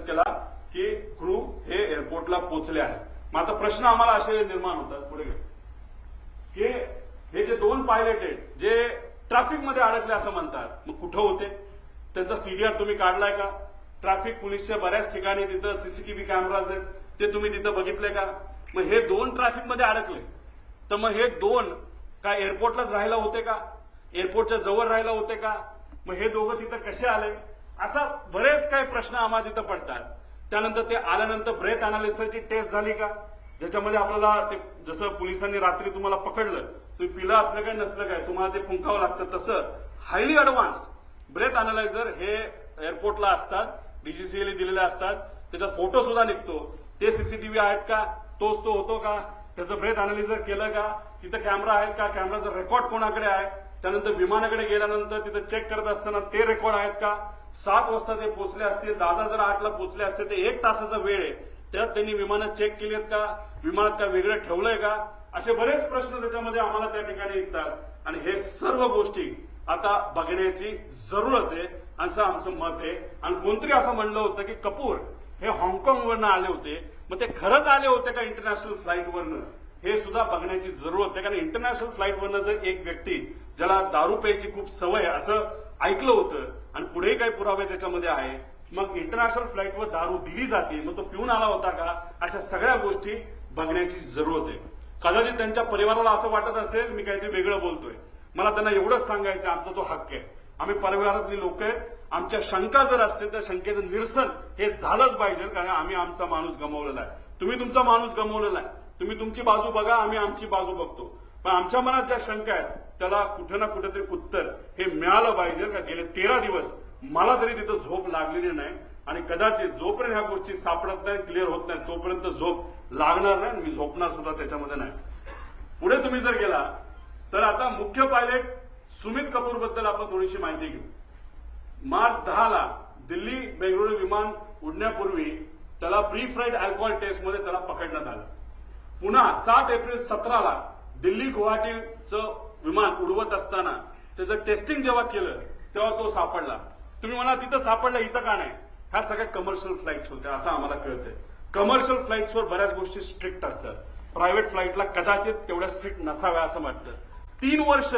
केला की क्रू हे एअरपोर्टला पोहोचले आहेत. मग आता प्रश्न आम्हाला असे निर्माण होतात पुढे की हे जे 2 पायलट आहेत जे ट्रॅफिकमध्ये अडकले असं म्हणतात, मग कुठं होते? त्यांचा सीडीआर तुम्ही काढलाय का? ट्रॅफिक पोलीसच्या बऱ्याच ठिकाणी तिथं सीसीटीव्ही कॅमेराज आहेत, ते तुम्ही तिथं बघितले का? मग हे 2 ट्रॅफिकमध्ये अडकले तर मग हे 2 काय एअरपोर्टलाच राहायला होते का? एअरपोर्टच्या जवळ राहायला होते का? मग हे दोघं तिथं कसे आले? असा बरेच काही प्रश्न आम्हाला तिथं पडतात. त्यानंतर ते आल्यानंतर ब्रेथ अनालिसिसची टेस्ट झाली का, ज्याच्यामध्ये आपल्याला ते जसं पोलिसांनी रात्री तुम्हाला पकडलं, तुम्ही पिलं असलं काय नसलं काय तुम्हाला ते फुंकावं लागतं, तसं हायली अडव्हान्स्ड ब्रेथ अनालायझर हे एअरपोर्टला असतात, डीजीसीएला दिलेले असतात. त्याचा फोटो सुद्धा निघतो. ते सीसीटीव्ही आहेत का, तोच तो होतो का, त्याचं ब्रेथ अनालिझर केलं का, तिथं कॅमेरा आहेत का, कॅमेराचा रेकॉर्ड कोणाकडे आहे, त्यानंतर विमानाकडे गेल्यानंतर तिथं चेक करत असताना ते रेकॉर्ड आहेत का, 7 वाजता ते पोहोचले असतील, दादा जर 8ला पोहोचले असते ते 1 तासाचा वेळ आहे, त्यात त्यांनी विमानात चेक केली आहेत का, विमानात काय वेगळं ठेवलंय का, असे बरेच प्रश्न त्याच्यामध्ये आम्हाला त्या ठिकाणी येतात. आणि हे सर्व गोष्टी आता बघण्याची जरूरत आहे असं आमचं मत आहे. आणि कोणतरी असं म्हणलं होतं की कपूर हे हाँगकाँगवरनं आले होते, मग ते खरंच आले होते का इंटरनॅशनल फ्लाईटवरनं, हे सुद्धा बघण्याची जरूरत आहे. कारण इंटरनॅशनल फ्लाईटवरनं जर एक व्यक्ती ज्याला दारू प्यायची खूप सवय असं ऐकलं होतं आणि पुढे काही पुरावे त्याच्यामध्ये आहे, मग इंटरनॅशनल फ्लाईटवर दारू दिली जाते, मग तो पिऊन आला होता का, अशा सगळ्या गोष्टी बघण्याची जरूरत आहे. कदाचित त्यांच्या परिवाराला असं वाटत असेल मी काहीतरी वेगळं बोलतोय. मला त्यांना एवढंच सांगायचं, आमचा तो हक्क आहे, आम्ही परिवारातली लोक आहेत, आमच्या शंका जर असतील तर शंकेचं निरसन हे झालंच पाहिजे, कारण आम्ही आमचा माणूस गमावलेला आहे, तुम्ही तुमचा माणूस गमावलेला आहे. तुम्ही तुमची बाजू बघा, आम्ही आमची बाजू बघतो. पण आमच्या मनात ज्या शंका आहेत त्याला कुठे ना कुठेतरी उत्तर हे मिळालं पाहिजे. का गेले 13 दिवस मला तरी तिथं झोप लागलेली नाही आणि कदाचित जोपर्यंत ह्या गोष्टी सापडत नाही, क्लिअर होत नाही, तोपर्यंत झोप लागणार नाही. मी झोपणार सुद्धा त्याच्यामध्ये नाही. पुढे तुम्ही जर गेला तर आता मुख्य पायलट सुमित कपूर बद्दल आपण थोडीशी माहिती घेऊ. मार्च 10ला दिल्ली बेंगळुरू विमान उडण्यापूर्वी त्याला प्री फ्लाईट अल्कोहोल टेस्टमध्ये त्याला पकडण्यात आलं. पुन्हा 7 एप्रिल 17ला दिल्ली गुवाहाटीचं विमान उडवत असताना त्याचं टेस्टिंग जेव्हा केलं तेव्हा तो सापडला. तुम्ही म्हणा तिथं सापडला, इथं का नाही? ह्या सगळ्या कमर्शियल फ्लाईट्स होत्या असं आम्हाला कळतंय. कमर्शियल फ्लाईट्सवर बऱ्याच गोष्टी स्ट्रिक्ट असतात, प्रायव्हेट फ्लाईटला कदाचित तेवढ्या स्ट्रिक्ट नसाव्या असं वाटतं. 3 वर्ष